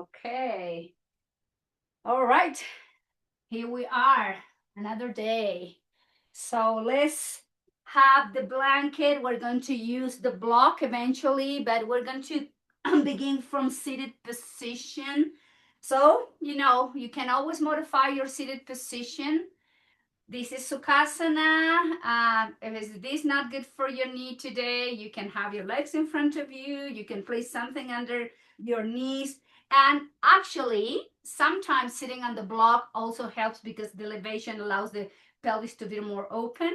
Okay. All right. Here we are, another day. So let's have the blanket. We're going to use the block eventually, but we're going to begin from seated position. So, you can always modify your seated position. This is Sukhasana. If this not good for your knee today, you can have your legs in front of you. You can place something under your knees. And actually, sometimes sitting on the block also helps because the elevation allows the pelvis to be more open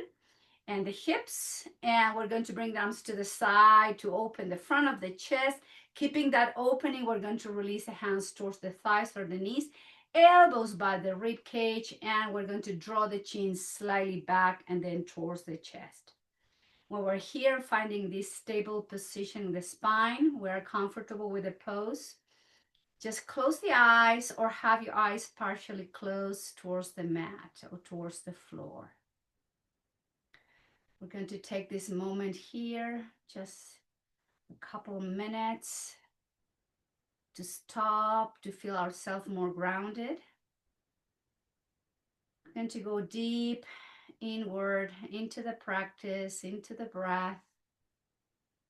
and the hips. And we're going to bring the arms to the side to open the front of the chest. Keeping that opening, we're going to release the hands towards the thighs or the knees, elbows by the rib cage, and we're going to draw the chin slightly back and then towards the chest. When we're here, finding this stable position in the spine, we're comfortable with the pose. Just close the eyes or have your eyes partially closed towards the mat or towards the floor. We're going to take this moment here, just a couple of minutes to stop, to feel ourselves more grounded. We're going to go deep inward into the practice, into the breath,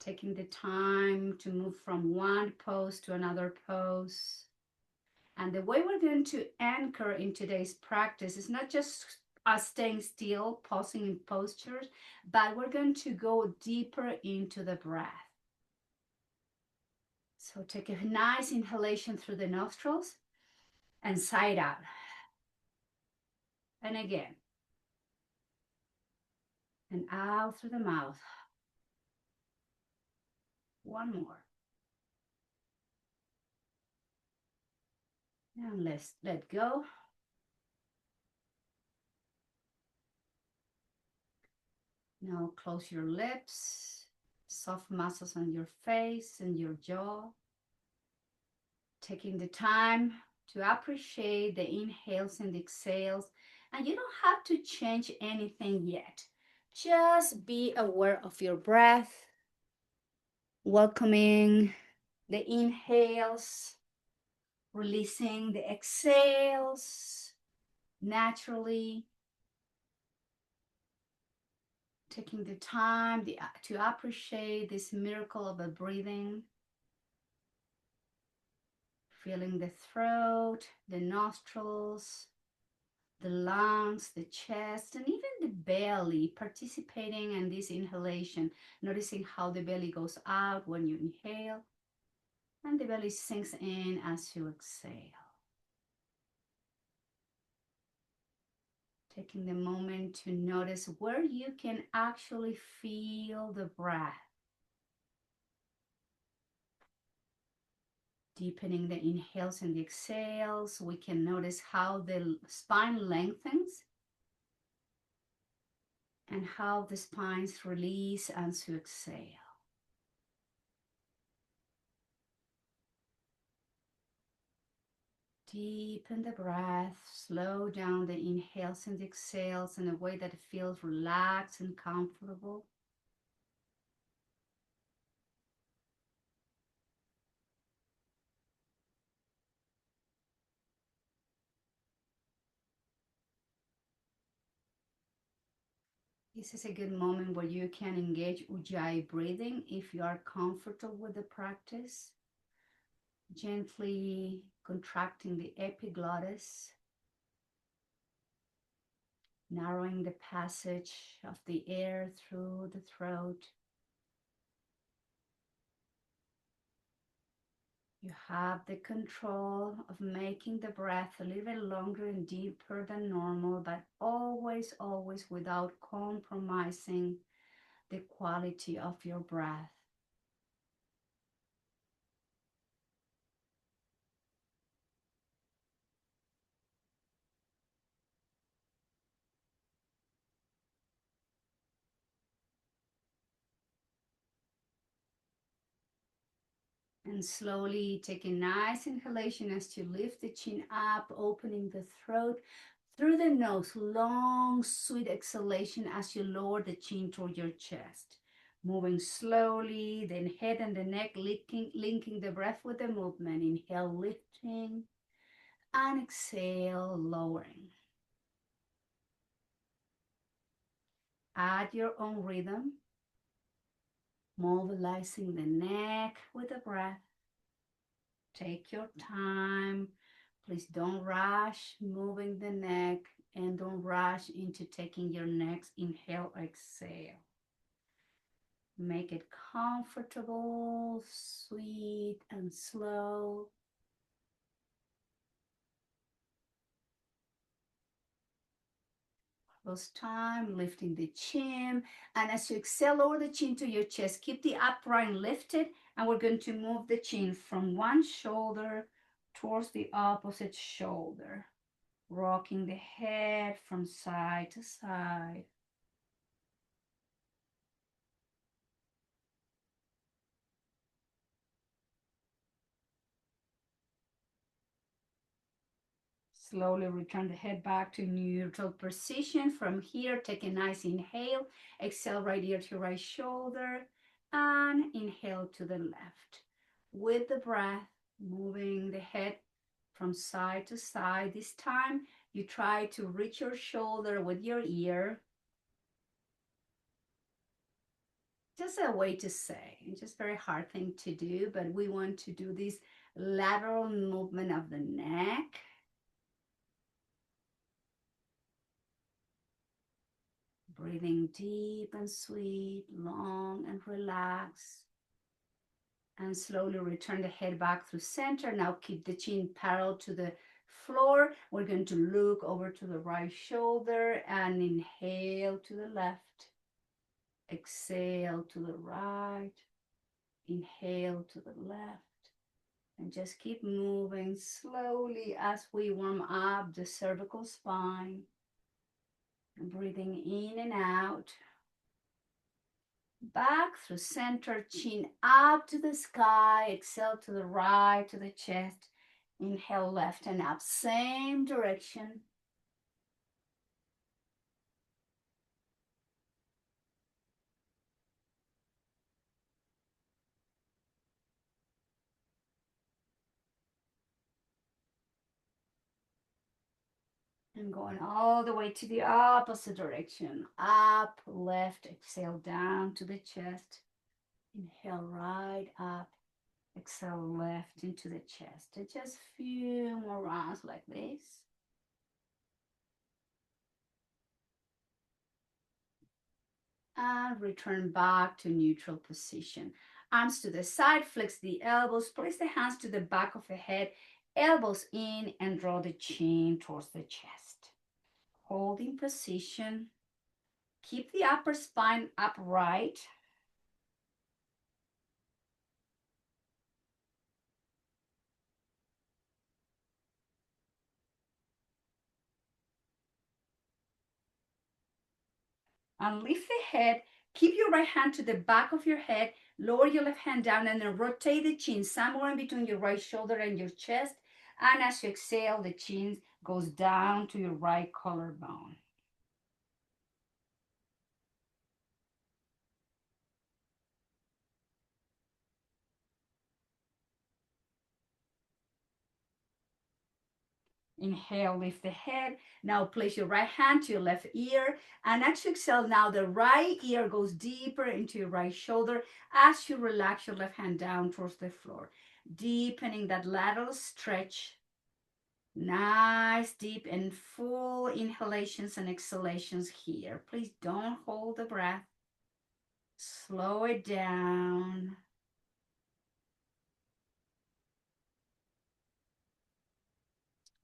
taking the time to move from one pose to another pose. And the way we're going to anchor in today's practice is not just us staying still, pausing in postures, but we're going to go deeper into the breath. So take a nice inhalation through the nostrils and sigh out. And again. And out through the mouth. One more. And let's let go. Now close your lips, soft muscles on your face and your jaw. Taking the time to appreciate the inhales and the exhales. And you don't have to change anything yet. Just be aware of your breath, welcoming the inhales, releasing the exhales naturally. Taking the time to appreciate this miracle of a breathing. Feeling the throat, the nostrils, the lungs, the chest, and even the belly, participating in this inhalation, noticing how the belly goes out when you inhale, and the belly sinks in as you exhale. Taking the moment to notice where you can actually feel the breath. Deepening the inhales and the exhales, we can notice how the spine lengthens and how the spines release as you exhale. Deepen the breath, slow down the inhales and the exhales in a way that it feels relaxed and comfortable. This is a good moment where you can engage Ujjayi breathing if you are comfortable with the practice. Gently contracting the epiglottis, narrowing the passage of the air through the throat. You have the control of making the breath a little bit longer and deeper than normal, but always, always without compromising the quality of your breath. And slowly take a nice inhalation as you lift the chin up, opening the throat through the nose. Long, sweet exhalation as you lower the chin toward your chest. Moving slowly, then head and the neck linking the breath with the movement. Inhale, lifting, and exhale, lowering. Add your own rhythm, mobilizing the neck with the breath. Take your time. Please don't rush moving the neck and don't rush into taking your next inhale, exhale. Make it comfortable, sweet, and slow. Close time, lifting the chin. And as you exhale, lower the chin to your chest. Keep the upright lifted. And we're going to move the chin from one shoulder towards the opposite shoulder. Rocking the head from side to side. Slowly return the head back to neutral position. From here, take a nice inhale. Exhale right ear to right shoulder. And inhale to the left. With the breath, moving the head from side to side. This time, you try to reach your shoulder with your ear. Just a way to say, it's just a very hard thing to do, but we want to do this lateral movement of the neck. Breathing deep and sweet, long and relaxed. And slowly return the head back through center. Now keep the chin parallel to the floor. We're going to look over to the right shoulder and inhale to the left. Exhale to the right. Inhale to the left. And just keep moving slowly as we warm up the cervical spine. Breathing in and out. Back through center, chin up to the sky. Exhale to the right, to the chest. Inhale left and up, same direction. And going all the way to the opposite direction. Up, left, exhale down to the chest. Inhale right up. Exhale left into the chest. And just a few more rounds like this. And return back to neutral position. Arms to the side, flex the elbows, place the hands to the back of the head, elbows in, and draw the chin towards the chest. Holding position. Keep the upper spine upright. And lift the head. Keep your right hand to the back of your head. Lower your left hand down and then rotate the chin somewhere in between your right shoulder and your chest. And as you exhale, the chin goes down to your right collarbone. Inhale, lift the head. Now place your right hand to your left ear. And as you exhale, now the right ear goes deeper into your right shoulder as you relax your left hand down towards the floor. Deepening that lateral stretch. Nice, deep and full inhalations and exhalations here. Please don't hold the breath. Slow it down.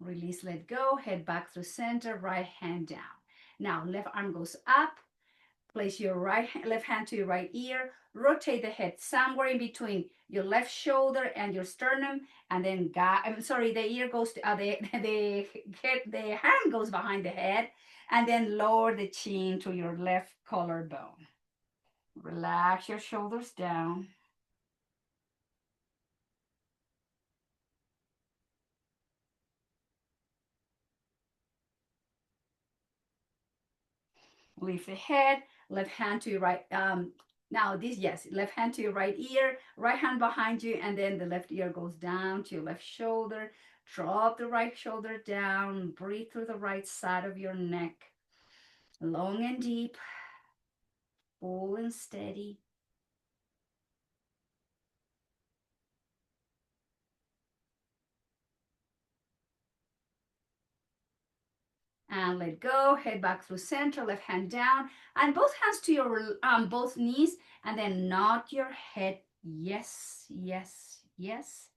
Release, let go, head back through center, right hand down. Now, left arm goes up. Place your left hand to your right ear. Rotate the head somewhere in between your left shoulder and your sternum, and then the ear goes to the hand goes behind the head, and then lower the chin to your left collarbone. Relax your shoulders down. Lift the head, left hand to your right, Now this, yes, left hand to your right ear, right hand behind you, and then the left ear goes down to your left shoulder. Drop the right shoulder down. Breathe through the right side of your neck. Long and deep, full and steady. And let go, head back through center, left hand down, and both hands to your both knees, and then nod your head. Yes, yes, yes.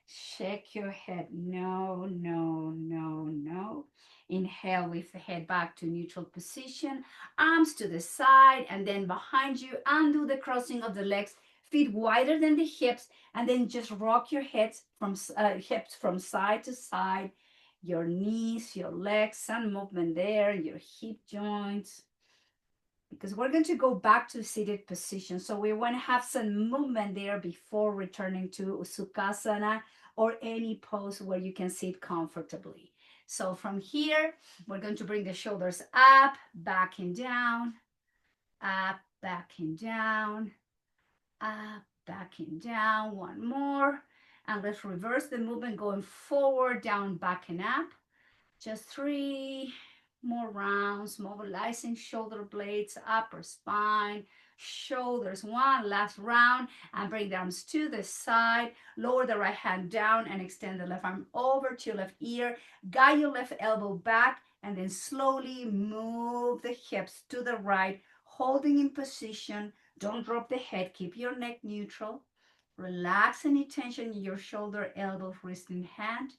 Shake your head. No, no, no, no. Inhale with the head back to neutral position, arms to the side, and then behind you, undo the crossing of the legs, feet wider than the hips, and then just rock your heads from hips from side to side, your knees, your legs, some movement there, your hip joints, because we're going to go back to seated position. So we want to have some movement there before returning to Sukhasana or any pose where you can sit comfortably. So from here, we're going to bring the shoulders up, back and down, up, back and down, up, back and down. One more. And let's reverse the movement going forward, down, back and up. Just 3 more rounds, mobilizing shoulder blades, upper spine, shoulders. One last round, and bring the arms to the side. Lower the right hand down and extend the left arm over to your left ear. Guide your left elbow back, and then slowly move the hips to the right, holding in position. Don't drop the head. Keep your neck neutral. Relax any tension in your shoulder, elbow, wrist, and hand,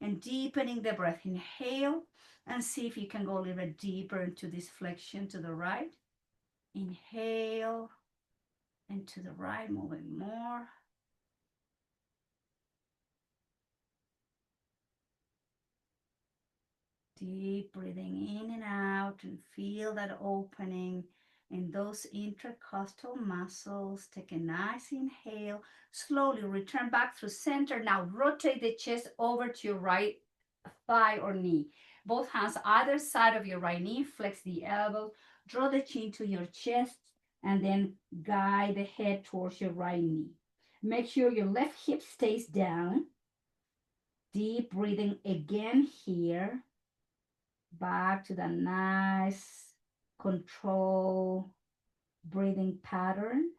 and deepening the breath. Inhale and see if you can go a little bit deeper into this flexion to the right. Inhale and to the right, moving more. Deep breathing in and out, and feel that opening in those intercostal muscles. Take a nice inhale. Slowly return back through center. Now rotate the chest over to your right thigh or knee. Both hands either side of your right knee. Flex the elbows. Draw the chin to your chest, and then guide the head towards your right knee. Make sure your left hip stays down. Deep breathing again here. Back to the nice control breathing pattern.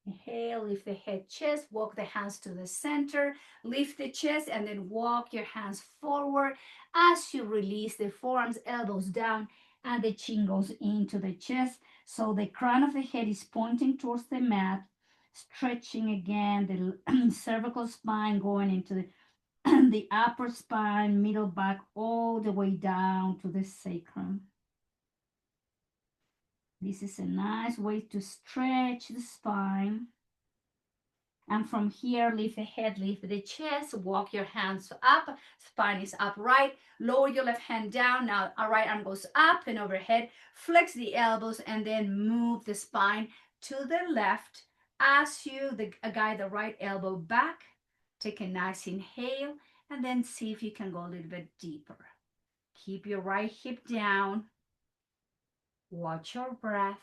Inhale, lift the head, chest, walk the hands to the center, lift the chest, and then walk your hands forward as you release the forearms, elbows down, and the chin goes into the chest. So the crown of the head is pointing towards the mat, stretching again the cervical spine going into the upper spine, middle back, all the way down to the sacrum. This is a nice way to stretch the spine. And from here, lift the head, lift the chest, walk your hands up, spine is upright, lower your left hand down. Now our right arm goes up and overhead, flex the elbows, and then move the spine to the left as you guide the right elbow back. Take a nice inhale, and then see if you can go a little bit deeper. Keep your right hip down. Watch your breath.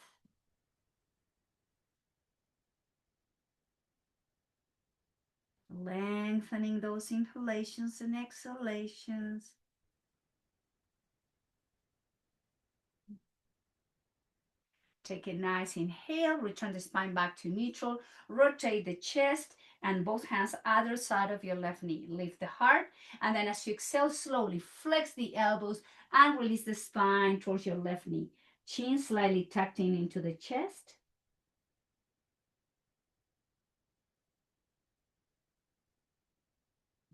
Lengthening those inhalations and exhalations. Take a nice inhale, return the spine back to neutral, rotate the chest and both hands either side of your left knee. Lift the heart, and then as you exhale, slowly flex the elbows and release the spine towards your left knee. Chin slightly tucked in into the chest.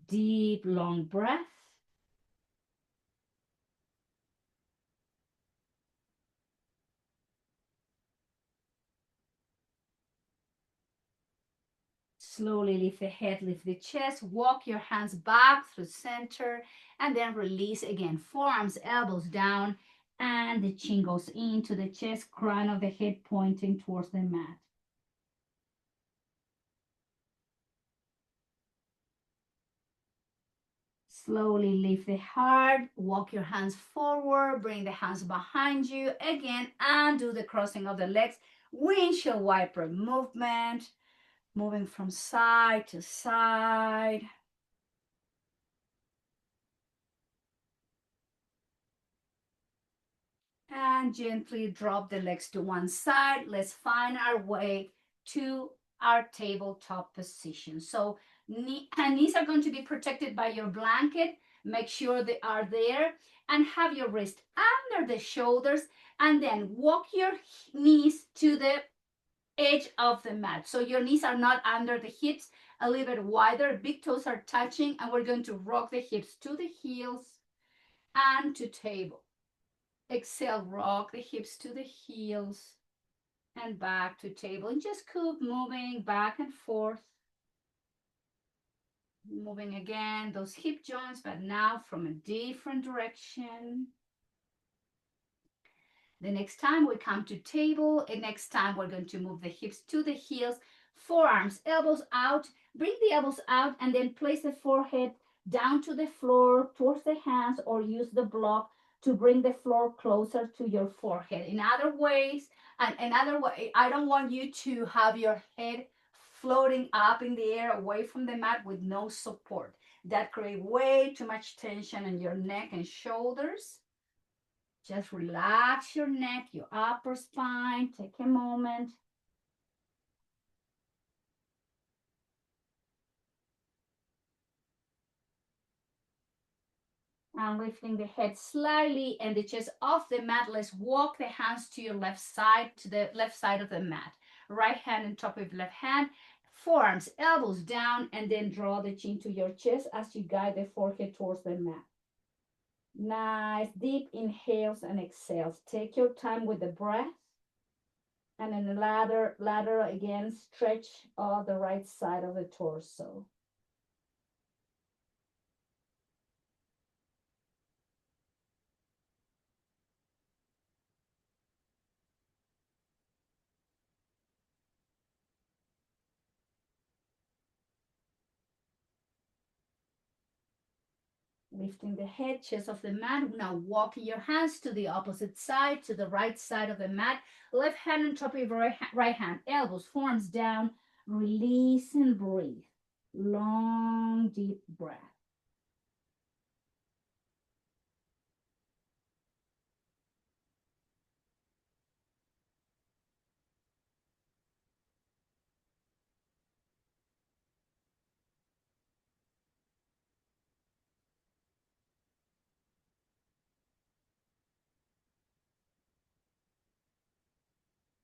Deep, long breath. Slowly lift the head, lift the chest, walk your hands back through center, and then release again. Forearms, elbows down, and the chin goes into the chest, crown of the head pointing towards the mat. Slowly lift the heart, walk your hands forward, bring the hands behind you again, and do the crossing of the legs. Windshield wiper movement, moving from side to side. And gently drop the legs to one side. Let's find our way to our tabletop position. So knees are going to be protected by your blanket. Make sure they are there, and have your wrist under the shoulders, and then walk your knees to the edge of the mat. So your knees are not under the hips, a little bit wider, big toes are touching, and we're going to rock the hips to the heels and to table. Exhale, rock the hips to the heels and back to table. And just keep moving back and forth. Moving again, those hip joints, but now from a different direction. The next time we come to table, and next time we're going to move the hips to the heels, forearms, elbows out, bring the elbows out, and then place the forehead down to the floor towards the hands, or use the block to bring the floor closer to your forehead. In other ways, and another way, I don't want you to have your head floating up in the air away from the mat with no support. That creates way too much tension in your neck and shoulders. Just relax your neck, your upper spine. Take a moment. And lifting the head slightly and the chest off the mat. Let's walk the hands to your left side, to the left side of the mat. Right hand on top of left hand. Forearms, elbows down, and then draw the chin to your chest as you guide the forehead towards the mat. Nice, deep inhales and exhales. Take your time with the breath. And then ladder again, stretch the right side of the torso. Lifting the head, chest of the mat. Now walking your hands to the opposite side, to the right side of the mat. Left hand on top of your right hand. Elbows, forearms down. Release and breathe. Long, deep breath.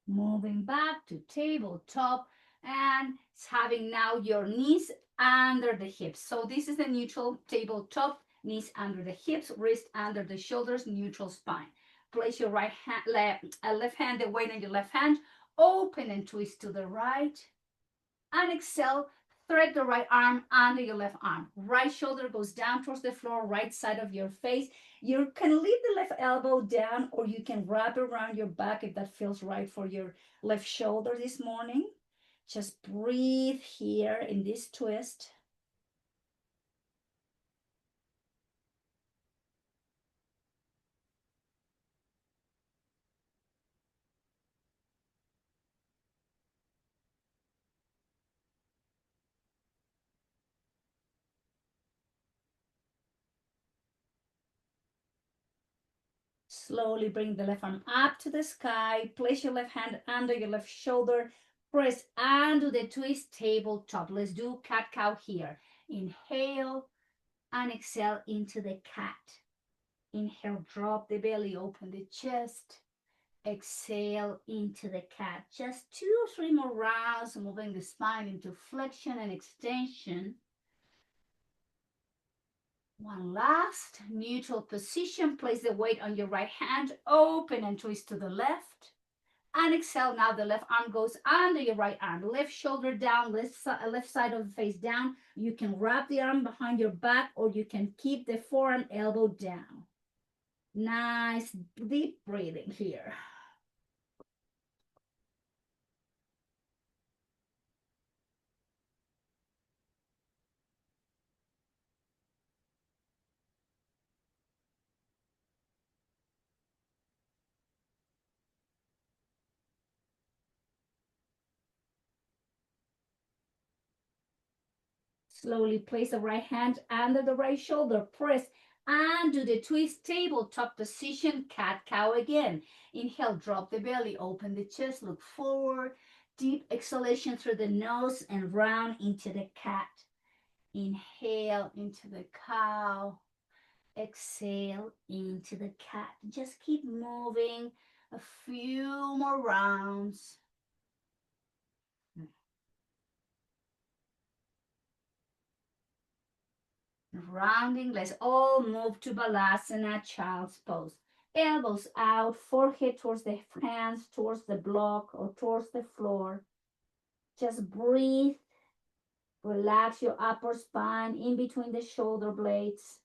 Moving back to tabletop, and having now your knees under the hips. So this is the neutral tabletop, knees under the hips, wrist under the shoulders, neutral spine. Place your right hand, left hand, the weight on your left hand, open and twist to the right, and exhale. Thread the right arm under your left arm. Right shoulder goes down towards the floor, right side of your face. You can leave the left elbow down, or you can wrap around your back if that feels right for your left shoulder this morning. Just breathe here in this twist. Slowly bring the left arm up to the sky. Place your left hand under your left shoulder. Press and do the twist tabletop. Let's do cat-cow here. Inhale and exhale into the cat. Inhale, drop the belly, open the chest. Exhale into the cat. Just 2 or 3 more rounds, moving the spine into flexion and extension. One last neutral position. Place the weight on your right hand, open and twist to the left. And exhale, now the left arm goes under your right arm. Left shoulder down, left side of the face down. You can wrap the arm behind your back, or you can keep the forearm elbow down. Nice deep breathing here. Slowly place the right hand under the right shoulder. Press and do the twist tabletop position, cat-cow again. Inhale, drop the belly, open the chest, look forward. Deep exhalation through the nose and round into the cat. Inhale into the cow. Exhale into the cat. Just keep moving a few more rounds. Rounding, let's all move to Balasana, child's pose. Elbows out, forehead towards the hands, towards the block or towards the floor. Just breathe. Relax your upper spine in between the shoulder blades.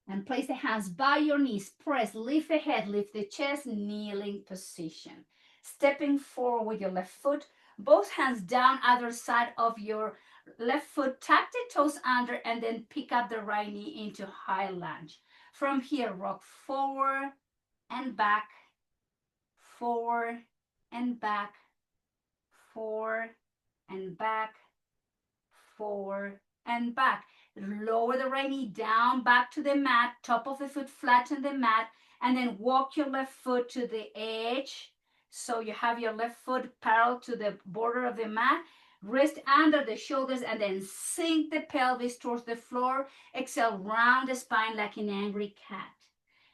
And place the hands by your knees. Press, lift the head, lift the chest, kneeling position. Stepping forward with your left foot, both hands down either side of your left foot. Tuck the toes under and then pick up the right knee into high lunge. From here, rock forward and back, forward and back, forward and back, forward and back. Lower the right knee down, back to the mat, top of the foot flatten the mat, and then walk your left foot to the edge. So you have your left foot parallel to the border of the mat, wrist under the shoulders, and then sink the pelvis towards the floor. Exhale, round the spine like an angry cat.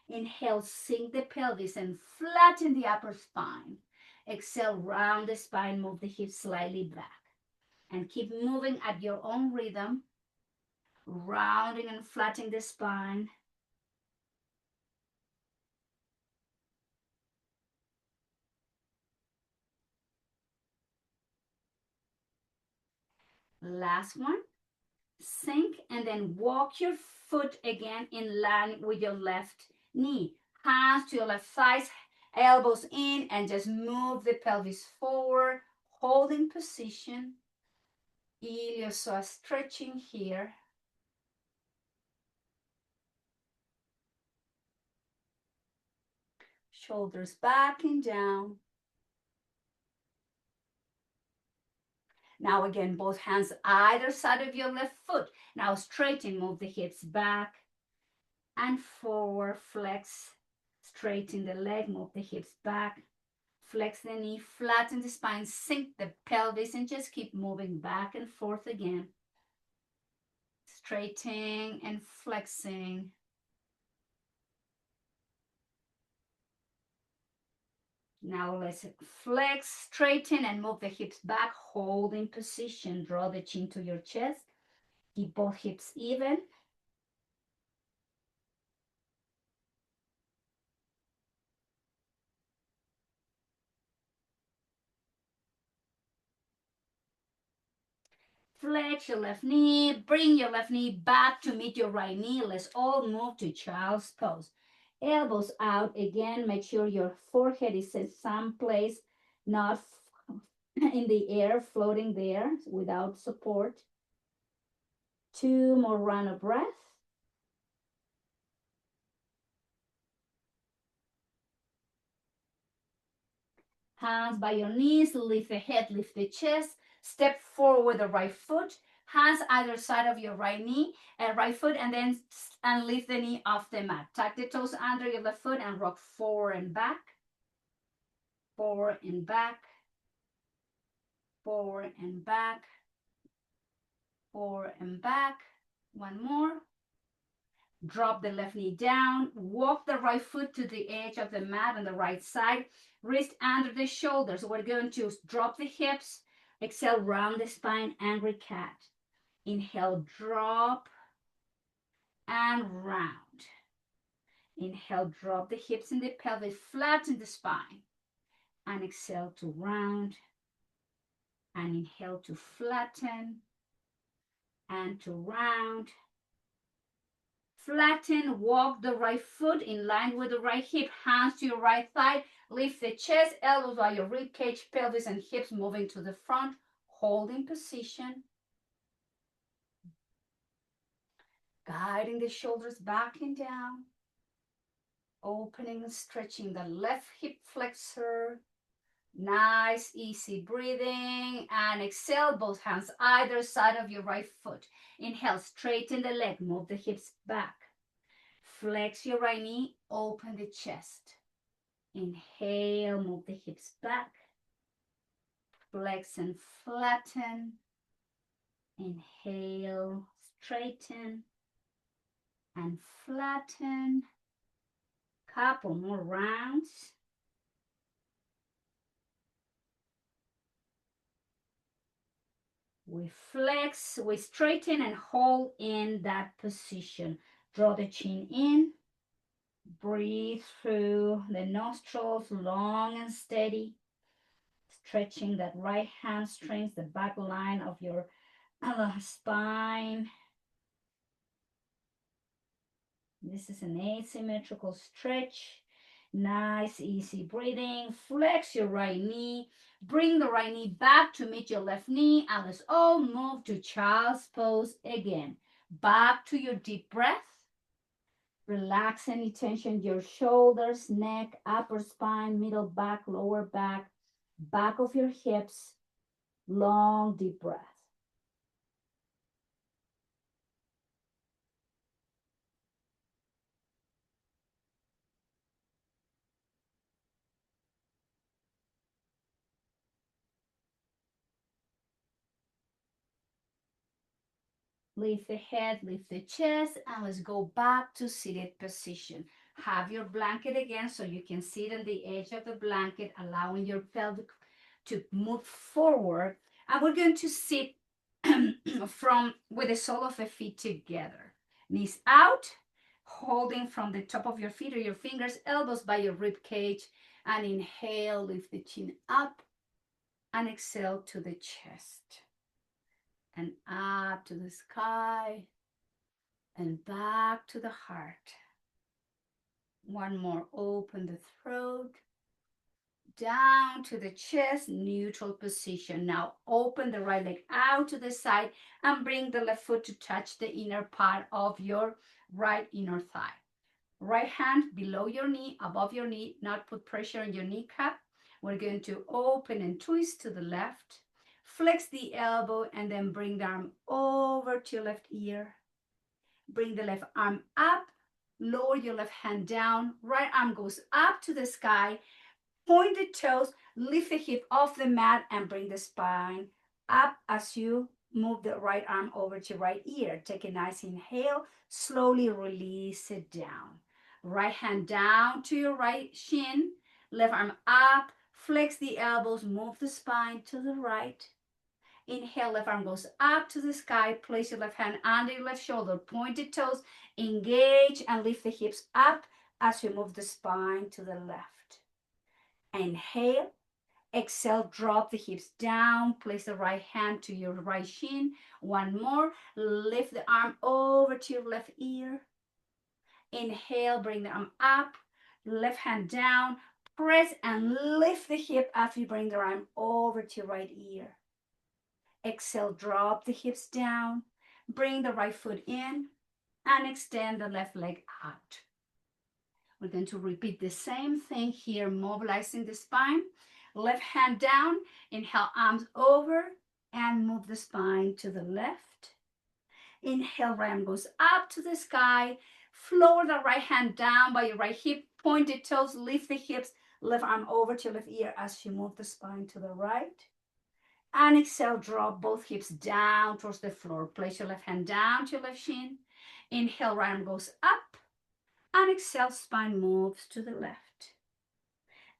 Inhale, sink the pelvis and flatten the upper spine. Exhale, round the spine, move the hips slightly back. And keep moving at your own rhythm, rounding and flattening the spine. Last one. Sink and then walk your foot again in line with your left knee. Hands to your left thighs, elbows in, and just move the pelvis forward, holding position. Iliopsoas stretching here. Shoulders back and down. Now again, both hands either side of your left foot. Now straighten, move the hips back and forward, flex, straighten the leg, move the hips back, flex the knee, flatten the spine, sink the pelvis, and just keep moving back and forth again. Straightening and flexing. Now let's flex, straighten, and move the hips back, holding position. Draw the chin to your chest. Keep both hips even. Flex your left knee, bring your left knee back to meet your right knee. Let's all move to child's pose. Elbows out again. Make sure your forehead is in some place, not in the air, floating there without support. 2 more round of breath. Hands by your knees, lift the head, lift the chest. Step forward with the right foot. Hands either side of your right knee, right foot, and then lift the knee off the mat. Tuck the toes under your left foot and rock forward and back. Forward and back. Forward and back. Forward and back. One more. Drop the left knee down. Walk the right foot to the edge of the mat on the right side. Wrist under the shoulders. We're going to drop the hips. Exhale, round the spine, angry cat. Inhale, drop and round. Inhale, drop the hips in the pelvis, flatten the spine. And exhale to round. And inhale to flatten and to round. Flatten, walk the right foot in line with the right hip, hands to your right thigh. Lift the chest, elbows by your rib cage, pelvis and hips moving to the front, holding position. Guiding the shoulders back and down. Opening and stretching the left hip flexor, Nice, easy breathing. And exhale, both hands either side of your right foot. Inhale, straighten the leg, move the hips back. Flex your right knee, open the chest. Inhale, move the hips back. Flex and flatten. Inhale, straighten and flatten. Couple more rounds. We flex, we straighten and hold in that position. Draw the chin in. Breathe through the nostrils, long and steady. Stretching that right hamstrings, the back line of your spine. This is an asymmetrical stretch. Nice, easy breathing. Flex your right knee. Bring the right knee back to meet your left knee. And let's all move to child's pose again. Back to your deep breath. Relax any tension in your shoulders, neck, upper spine, middle back, lower back of your hips. Long, deep breath. Lift the head, lift the chest, and let's go back to seated position. Have your blanket again so you can sit on the edge of the blanket, allowing your pelvic to move forward. And we're going to sit from with the sole of the feet together. Knees out, holding from the top of your feet or your fingers, elbows by your rib cage. And inhale, lift the chin up, and exhale to the chest. And up to the sky. And back to the heart. One more, open the throat, down to the chest, neutral position. Now open the right leg out to the side and bring the left foot to touch the inner part of your right inner thigh. Right hand below your knee, above your knee, not put pressure on your kneecap. We're going to open and twist to the left, flex the elbow, and then bring the arm over to your left ear. Bring the left arm up, lower your left hand down, right arm goes up to the sky, point the toes, lift the hip off the mat and bring the spine up as you move the right arm over to right ear. Take a nice inhale, slowly release it down. Right hand down to your right shin, left arm up, flex the elbows, move the spine to the right. Inhale, left arm goes up to the sky. Place your left hand under your left shoulder. Pointed toes, engage and lift the hips up as you move the spine to the left. Inhale, exhale, drop the hips down. Place the right hand to your right shin. One more, lift the arm over to your left ear. Inhale, bring the arm up, left hand down. Press and lift the hip after you bring the arm over to your right ear. Exhale, drop the hips down, bring the right foot in, and extend the left leg out. We're going to repeat the same thing here, mobilizing the spine. Left hand down, inhale, arms over, and move the spine to the left. Inhale, right arm goes up to the sky. Floor the right hand down by your right hip, pointed toes, lift the hips, left arm over to your left ear as you move the spine to the right. And exhale, drop both hips down towards the floor. Place your left hand down to your left shin. Inhale, right arm goes up. And exhale, spine moves to the left.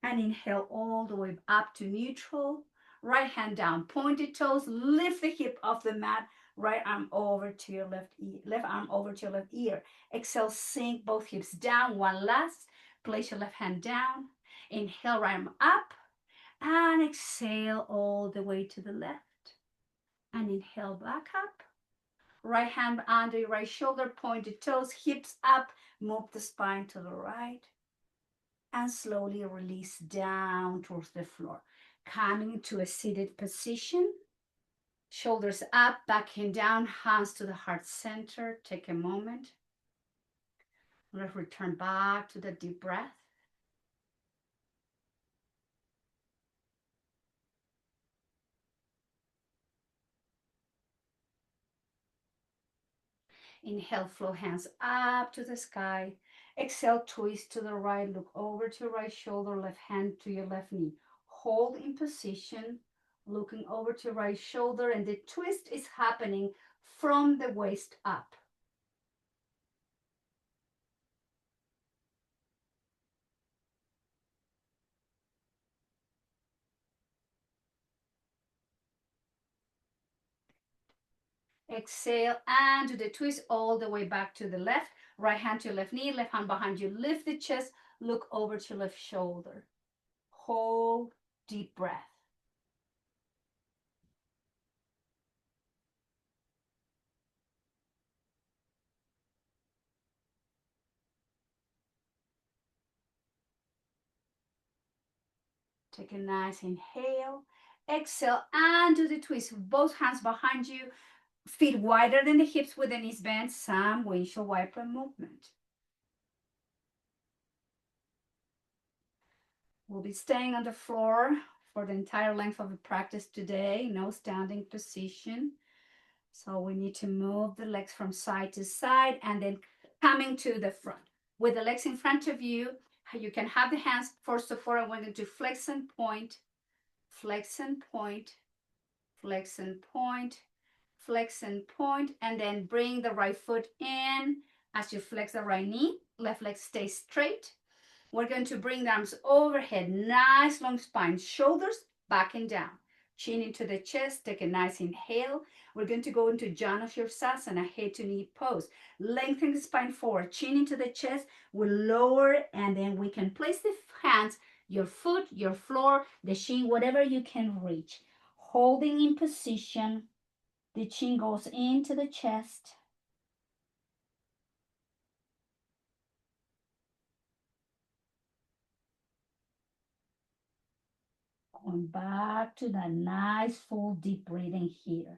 And inhale all the way up to neutral. Right hand down, pointed toes. Lift the hip off the mat. Right arm over to your left ear. Left arm over to your left ear. Exhale, sink both hips down. One last. Place your left hand down. Inhale, right arm up. And exhale all the way to the left. And inhale back up. Right hand under your right shoulder, pointed toes, hips up, move the spine to the right. And slowly release down towards the floor. Coming to a seated position. Shoulders up, back and down, hands to the heart center. Take a moment. Let's return back to the deep breath. Inhale, flow hands up to the sky. Exhale, twist to the right, look over to your right shoulder, left hand to your left knee. Hold in position, looking over to your right shoulder, and the twist is happening from the waist up. Exhale and do the twist all the way back to the left. Right hand to your left knee, left hand behind you. Lift the chest, look over to your left shoulder. Hold, deep breath. Take a nice inhale. Exhale and do the twist. Both hands behind you. Feet wider than the hips with the knees bent. Some windshield wiper movement. We'll be staying on the floor for the entire length of the practice today. No standing position. So we need to move the legs from side to side and then coming to the front. With the legs in front of you, you can have the hands first of all. We're going to flex and point, flex and point, flex and point, flex and point, and then bring the right foot in as you flex the right knee. Left leg stays straight. We're going to bring the arms overhead, nice long spine, shoulders back and down. Chin into the chest, take a nice inhale. We're going to go into Janu Sirsasana, head to knee pose. Lengthen the spine forward, chin into the chest. We'll lower and then we can place the hands, your foot, your floor, the shin, whatever you can reach. Holding in position, the chin goes into the chest. Going back to that nice full deep breathing here.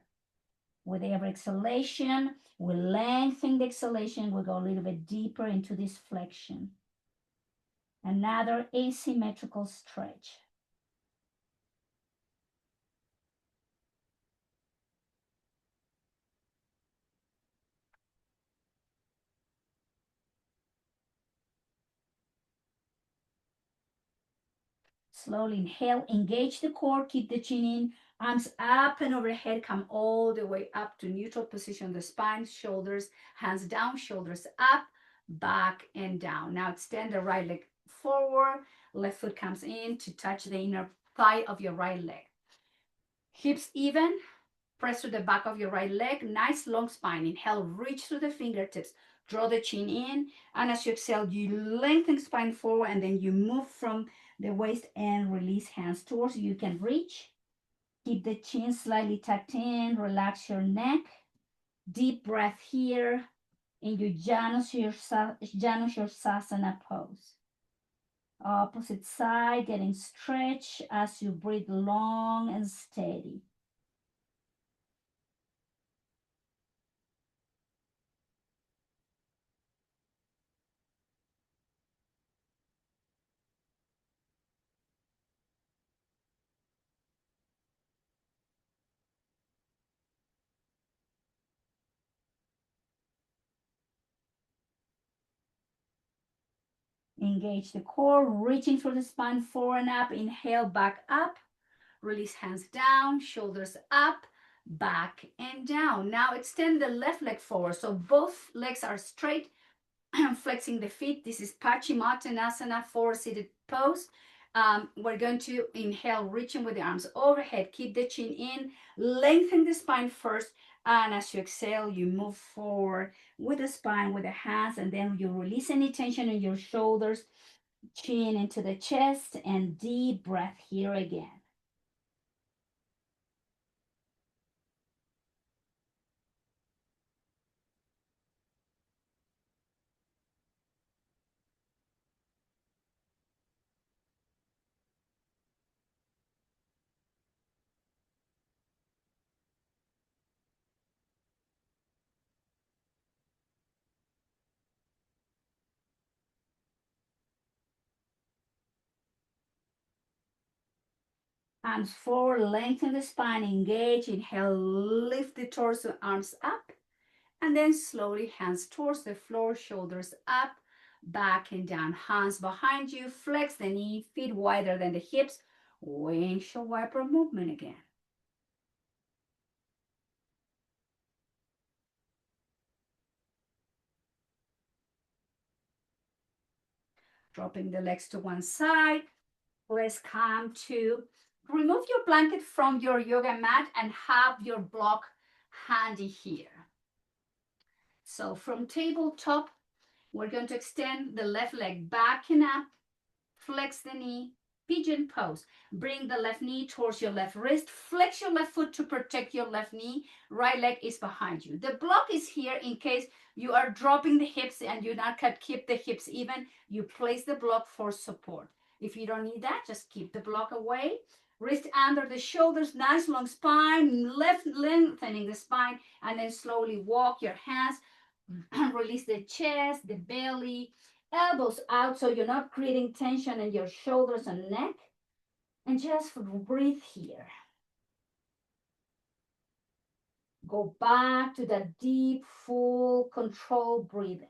With every exhalation, we lengthen the exhalation. We go a little bit deeper into this flexion. Another asymmetrical stretch. Slowly inhale, engage the core, keep the chin in, arms up and overhead, come all the way up to neutral position, the spine, shoulders, hands down, shoulders up, back and down. Now extend the right leg forward, left foot comes in to touch the inner thigh of your right leg. Hips even, press to the back of your right leg, nice long spine. Inhale, reach through the fingertips, draw the chin in, and as you exhale, you lengthen spine forward, and then you move from the waist and release hands towards you. You can reach. Keep the chin slightly tucked in, relax your neck. Deep breath here in your Janu Sirsasana pose. Opposite side, getting stretched as you breathe long and steady. Engage the core, reaching through the spine forward and up. Inhale, back up. Release hands down, shoulders up, back and down. Now extend the left leg forward. So both legs are straight, flexing the feet. This is Paschimottanasana, forward-seated pose. We're going to inhale, reaching with the arms overhead. Keep the chin in, lengthen the spine first. And as you exhale, you move forward with the spine, with the hands, and then you release any tension in your shoulders, chin into the chest, and deep breath here again. Arms forward, lengthen the spine, engage. Inhale, lift the torso, arms up. And then slowly hands towards the floor, shoulders up, back and down. Hands behind you, flex the knee, feet wider than the hips. Windshield wiper movement again. Dropping the legs to one side. Let's come to remove your blanket from your yoga mat and have your block handy here. So from tabletop, we're going to extend the left leg back and up, flex the knee, pigeon pose. Bring the left knee towards your left wrist, flex your left foot to protect your left knee, right leg is behind you. The block is here in case you are dropping the hips and you not keep the hips even, you place the block for support. If you don't need that, just keep the block away. Wrist under the shoulders, nice long spine, left lengthening the spine, and then slowly walk your hands, release the chest, the belly, elbows out so you're not creating tension in your shoulders and neck. And just breathe here. Go back to that deep, full, controlled breathing.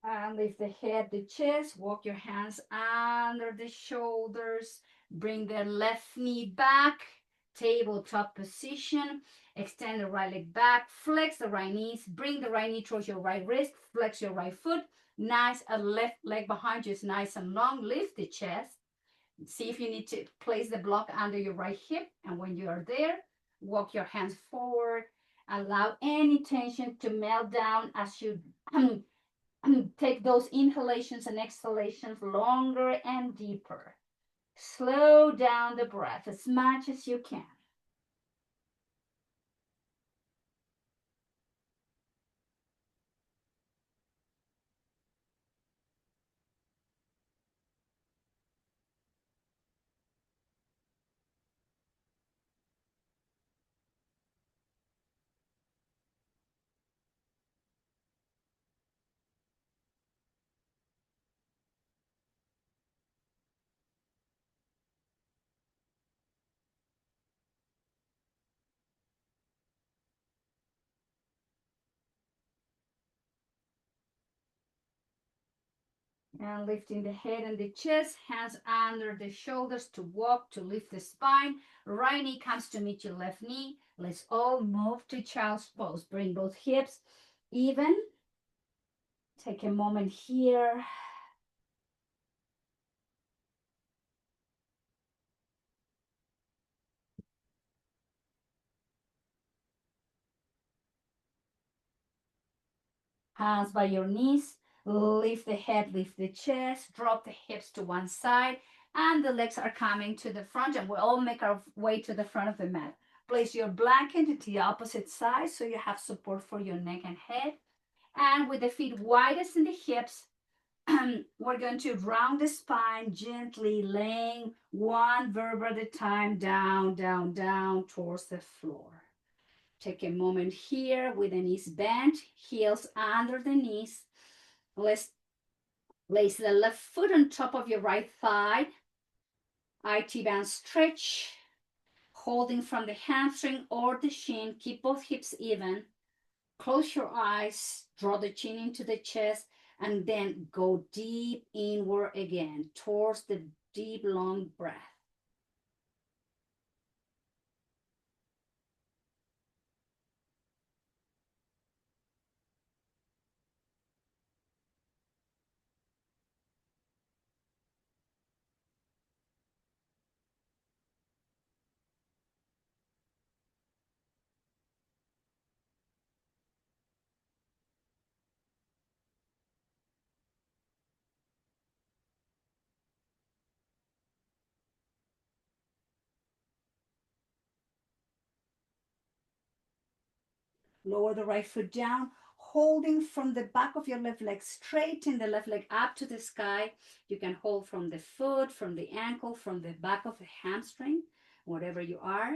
And lift the head, the chest, walk your hands under the shoulders, bring the left knee back, tabletop position, extend the right leg back, flex the right knees, bring the right knee towards your right wrist, flex your right foot, nice, a left leg behind you is nice and long, lift the chest, see if you need to place the block under your right hip, and when you are there, walk your hands forward, allow any tension to melt down as you take those inhalations and exhalations longer and deeper. Slow down the breath as much as you can. And lifting the head and the chest, hands under the shoulders to walk, to lift the spine. Right knee comes to meet your left knee. Let's all move to child's pose. Bring both hips even. Take a moment here. Hands by your knees. Lift the head, lift the chest, drop the hips to one side, and the legs are coming to the front, and we all make our way to the front of the mat. Place your blanket to the opposite side so you have support for your neck and head. And with the feet widest in the hips, we're going to round the spine, gently laying one vertebra at a time, down, down, down towards the floor. Take a moment here with the knees bent, heels under the knees. Let's place the left foot on top of your right thigh. IT band stretch, holding from the hamstring or the shin. Keep both hips even. Close your eyes, draw the chin into the chest, and then go deep inward again towards the deep, long breath. Lower the right foot down, holding from the back of your left leg, straighten the left leg up to the sky. You can hold from the foot, from the ankle, from the back of the hamstring, whatever you are.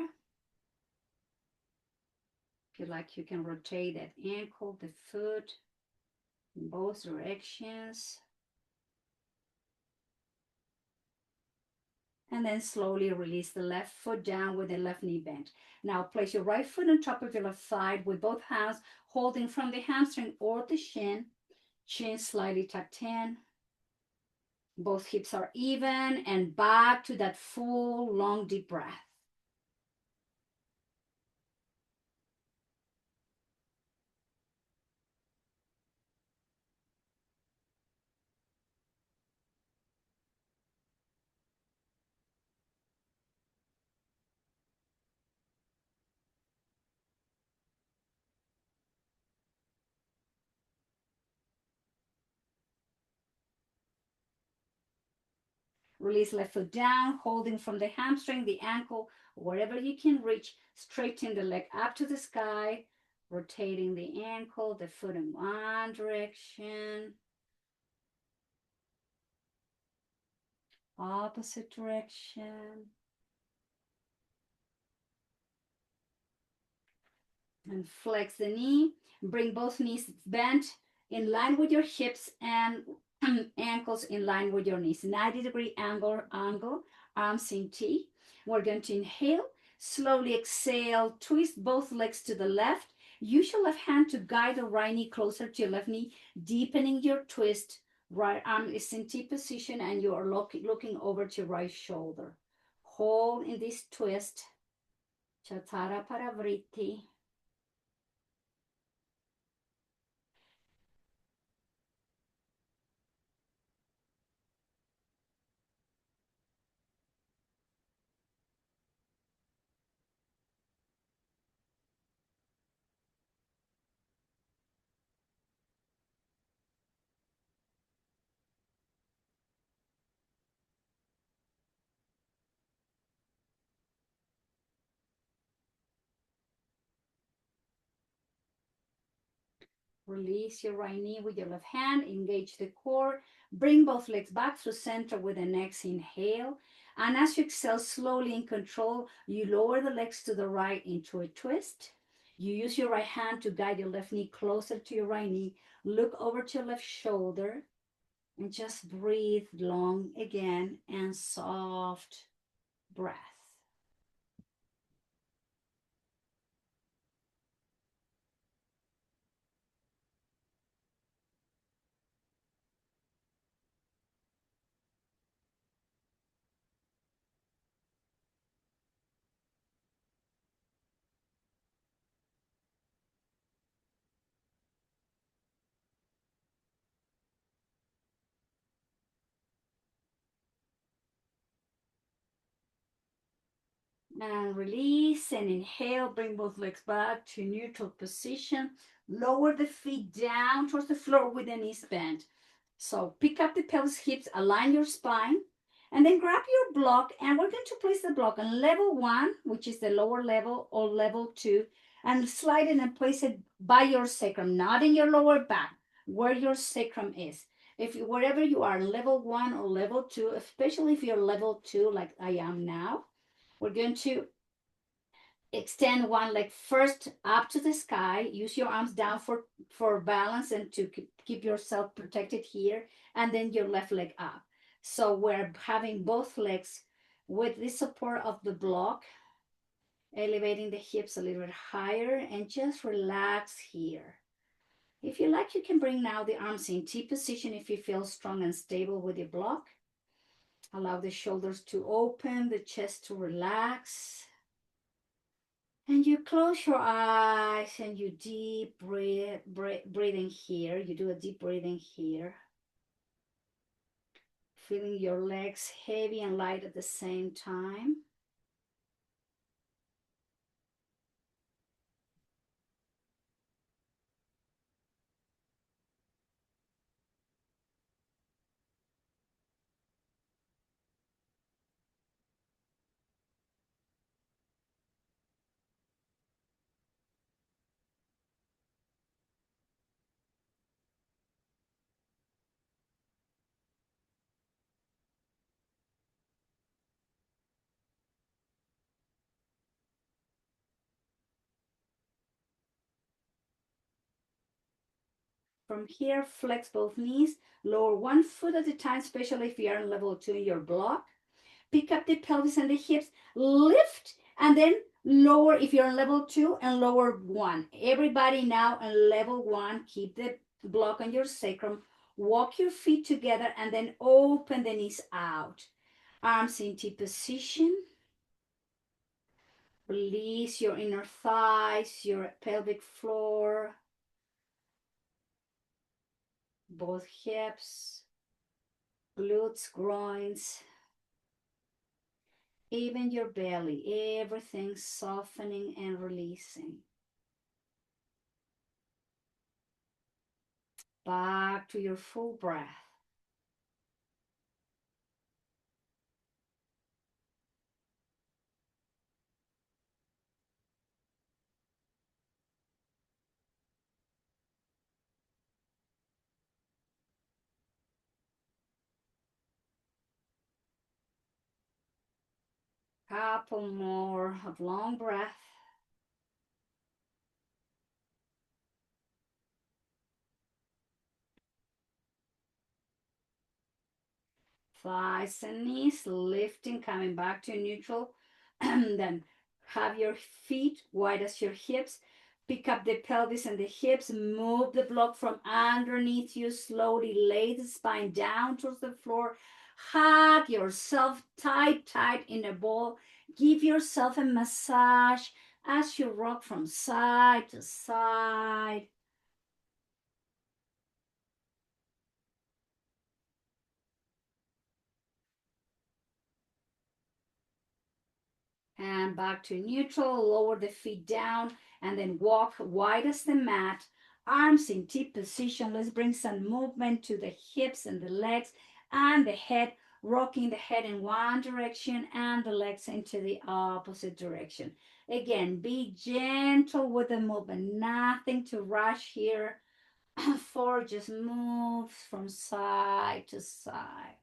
If you like, you can rotate that ankle, the foot in both directions. And then slowly release the left foot down with the left knee bent. Now place your right foot on top of your left side with both hands holding from the hamstring or the shin. Chin slightly tucked in. Both hips are even and back to that full, long, deep breath. Release left foot down, holding from the hamstring, the ankle, wherever you can reach. Straighten the leg up to the sky, rotating the ankle, the foot in one direction, opposite direction. And flex the knee. Bring both knees bent in line with your hips and ankles in line with your knees. 90-degree angle, arms in T. We're going to inhale, slowly exhale, twist both legs to the left. Use your left hand to guide the right knee closer to your left knee, deepening your twist. Right arm is in T position and you are looking over to your right shoulder. Hold in this twist. Chatara Parivriti. Release your right knee with your left hand. Engage the core. Bring both legs back to center with the next inhale. And as you exhale slowly in control, you lower the legs to the right into a twist. You use your right hand to guide your left knee closer to your right knee. Look over to your left shoulder and just breathe long again and soft breath. And release and inhale. Bring both legs back to neutral position. Lower the feet down towards the floor with the knees bent. So pick up the pelvis, hips, align your spine, and then grab your block. And we're going to place the block on level 1, which is the lower level, or level 2, and slide it and place it by your sacrum, not in your lower back, where your sacrum is. If wherever you are, level 1 or level 2, especially if you're level 2, like I am now, we're going to extend one leg first up to the sky. Use your arms down for balance and to keep yourself protected here. And then your left leg up. So we're having both legs with the support of the block, elevating the hips a little bit higher and just relax here. If you like, you can bring now the arms in T position if you feel strong and stable with your block. Allow the shoulders to open, the chest to relax. And you close your eyes and you deep breathing here. You do a deep breathing here. Feeling your legs heavy and light at the same time. From here, flex both knees, lower one foot at a time, especially if you are in level 2 in your block. Pick up the pelvis and the hips, lift, and then lower if you're on level 2 and lower 1. Everybody now on level 1, keep the block on your sacrum, walk your feet together, and then open the knees out. Arms in T position. Release your inner thighs, your pelvic floor, both hips, glutes, groins, even your belly, everything softening and releasing. Back to your full breath. Couple more of long breath. Thighs and knees lifting, coming back to neutral. And then have your feet wide as your hips. Pick up the pelvis and the hips. Move the block from underneath you. Slowly lay the spine down towards the floor. Hug yourself tight, tight in a ball. Give yourself a massage as you rock from side to side. And back to neutral. Lower the feet down and then walk wide as the mat. Arms in T position. Let's bring some movement to the hips and the legs and the head, rocking the head in one direction and the legs into the opposite direction. Again, be gentle with the movement. Nothing to rush here. Four just moves from side to side.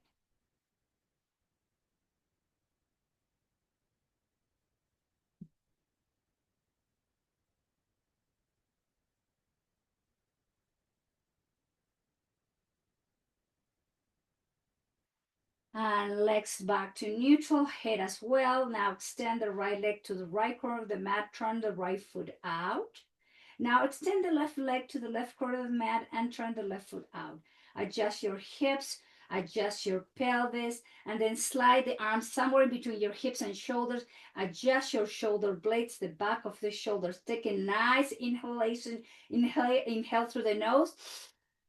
And legs back to neutral, head as well. Now extend the right leg to the right corner of the mat, turn the right foot out. Now extend the left leg to the left corner of the mat and turn the left foot out. Adjust your hips, adjust your pelvis, and then slide the arms somewhere in between your hips and shoulders. Adjust your shoulder blades, the back of the shoulders. Take a nice inhalation, inhale through the nose,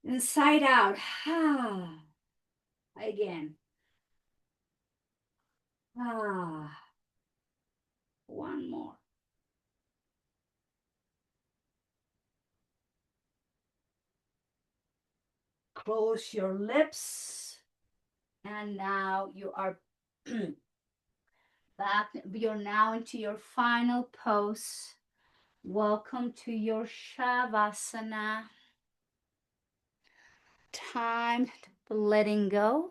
inside out. Again. One more. Close your lips. And now you are back. You're now into your final pose. Welcome to your Shavasana. Time to letting go.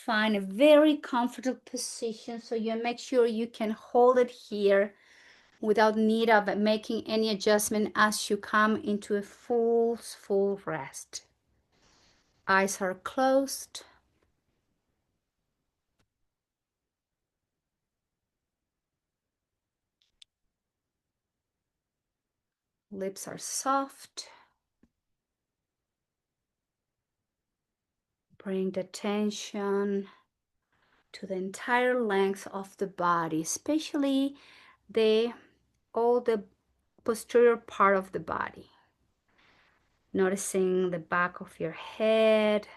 Find a very comfortable position so you make sure you can hold it here without need of making any adjustment as you come into a full rest. Eyes are closed. Lips are soft. Bring the tension to the entire length of the body, especially all the posterior part of the body. Noticing the back of your head,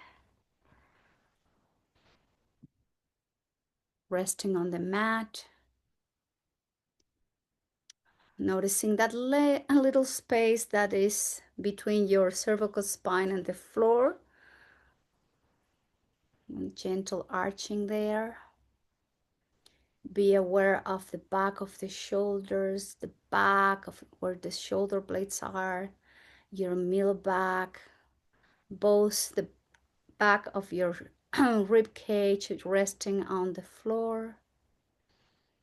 resting on the mat. Noticing that a little space that is between your cervical spine and the floor. And gentle arching there. Be aware of the back of the shoulders, the back of where the shoulder blades are, your middle back, both the back of your rib cage resting on the floor.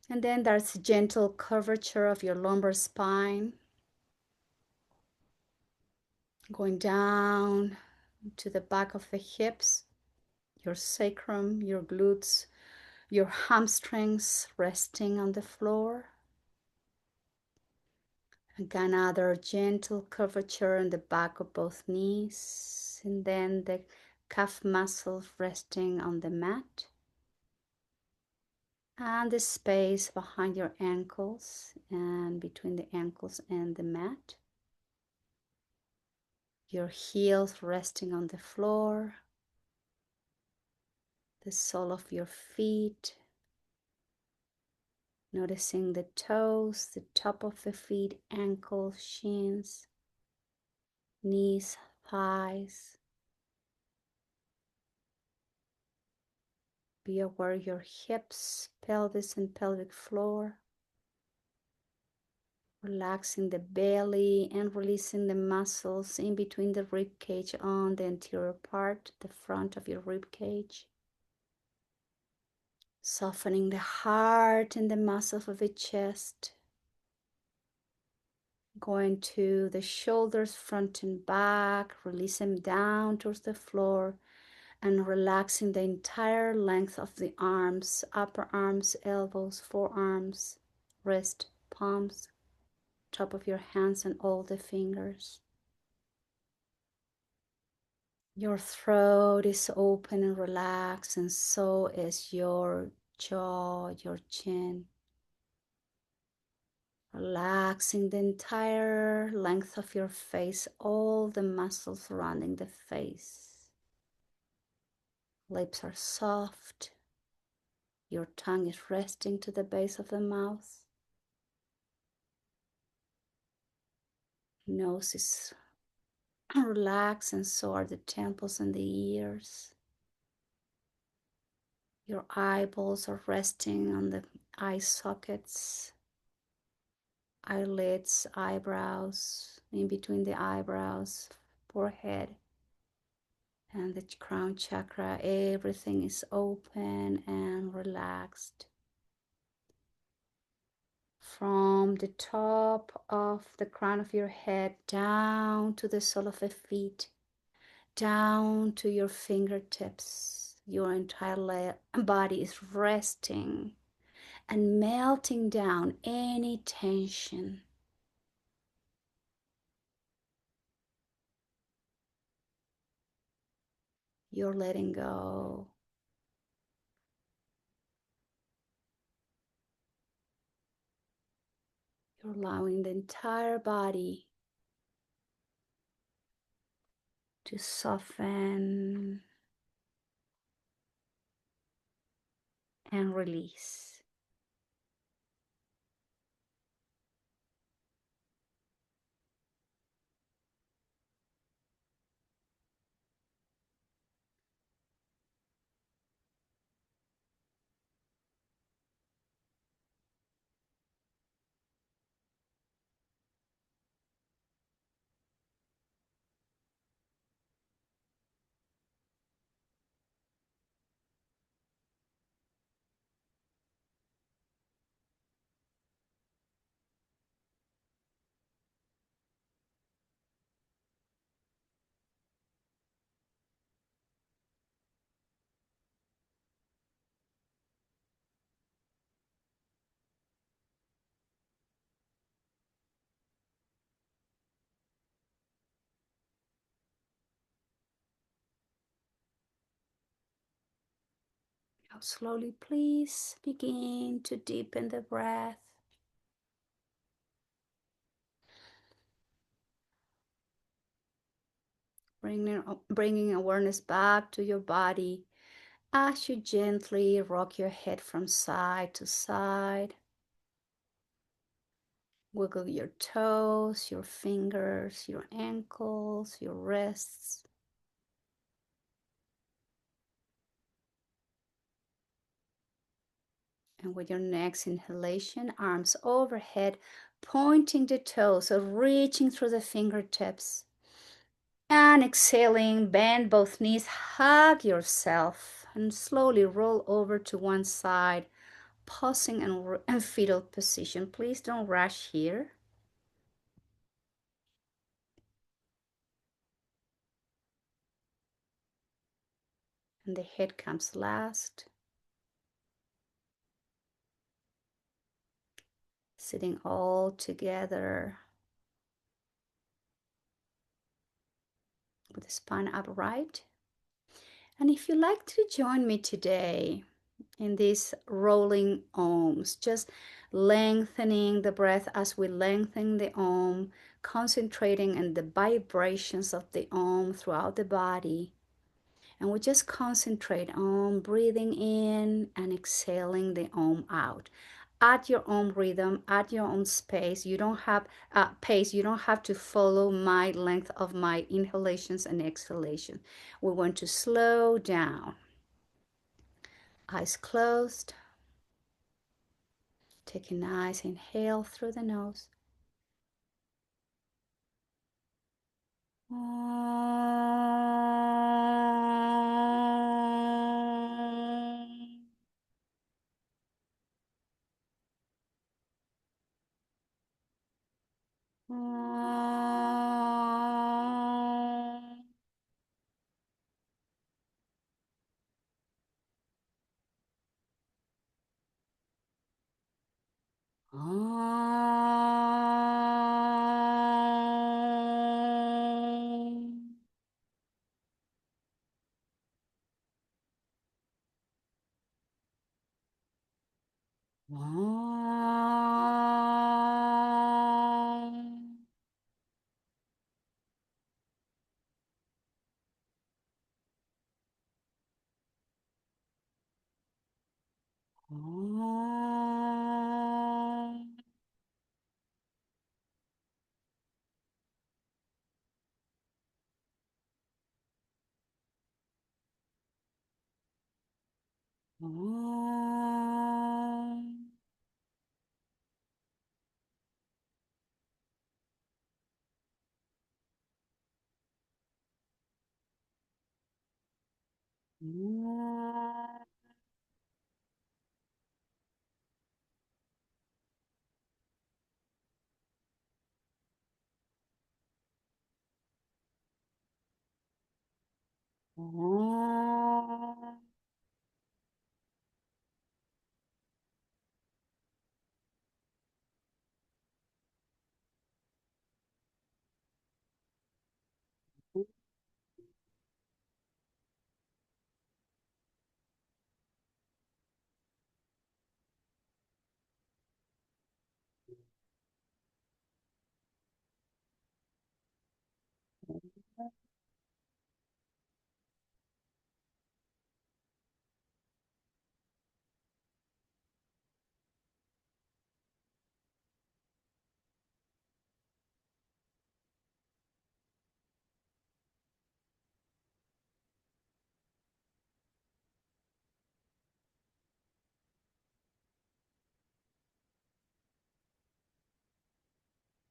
And then there's gentle curvature of your lumbar spine. Going down to the back of the hips, your sacrum, your glutes, your hamstrings resting on the floor. Again, another gentle curvature in the back of both knees, and then the calf muscles resting on the mat, and the space behind your ankles and between the ankles and the mat. Your heels resting on the floor, the sole of your feet, noticing the toes, the top of the feet, ankles, shins, knees, thighs. Be aware of your hips, pelvis, and pelvic floor. Relaxing the belly and releasing the muscles in between the rib cage on the anterior part, the front of your rib cage. Softening the heart and the muscles of the chest. Going to the shoulders, front and back. Release them down towards the floor and relaxing the entire length of the arms, upper arms, elbows, forearms, wrist, palms, top of your hands and all the fingers. Your throat is open and relaxed, and so is your jaw, your chin. Relaxing the entire length of your face, all the muscles surrounding the face. Lips are soft. Your tongue is resting to the base of the mouth. Nose is relaxed, and so are the temples and the ears. Your eyeballs are resting on the eye sockets, eyelids, eyebrows, in between the eyebrows, forehead, and the crown chakra. Everything is open and relaxed. From the top of the crown of your head down to the sole of the feet, down to your fingertips, your entire body is resting and melting down any tension. You're letting go. You're allowing the entire body to soften and release. Now slowly, please begin to deepen the breath. Bringing awareness back to your body as you gently rock your head from side to side. Wiggle your toes, your fingers, your ankles, your wrists. And with your next inhalation, arms overhead, pointing the toes or reaching through the fingertips. And exhaling, bend both knees, hug yourself, and slowly roll over to one side, pausing in fetal position. Please don't rush here. and the head comes last. Sitting all together with the spine upright. And if you like to join me today in these rolling ohms, just lengthening the breath as we lengthen the ohm, concentrating on the vibrations of the ohm throughout the body. And we just concentrate on breathing in and exhaling the ohm out. At your own rhythm, at your own space. You don't have pace. You don't have to follow my length of my inhalations and exhalations. We want to slow down. Eyes closed. Take a nice inhale through the nose.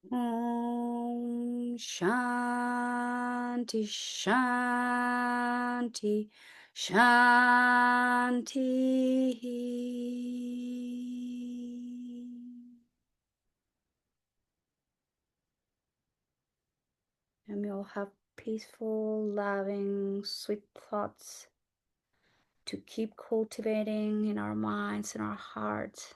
Om Shanti Shanti Shanti. And we all have peaceful, loving, sweet thoughts to keep cultivating in our minds and our hearts.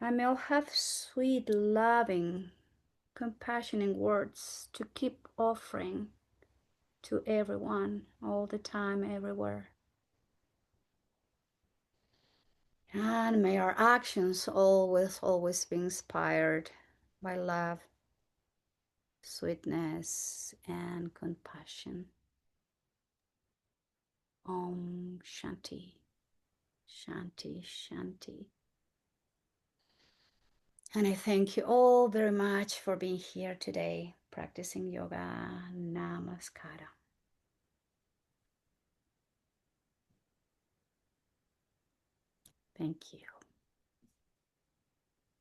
And may all have sweet, loving, compassionate words to keep offering to everyone, all the time, everywhere. And may our actions always be inspired by love, sweetness, and compassion. Om Shanti, Shanti, Shanti. And I thank you all very much for being here today, practicing yoga. Namaskara. Thank you.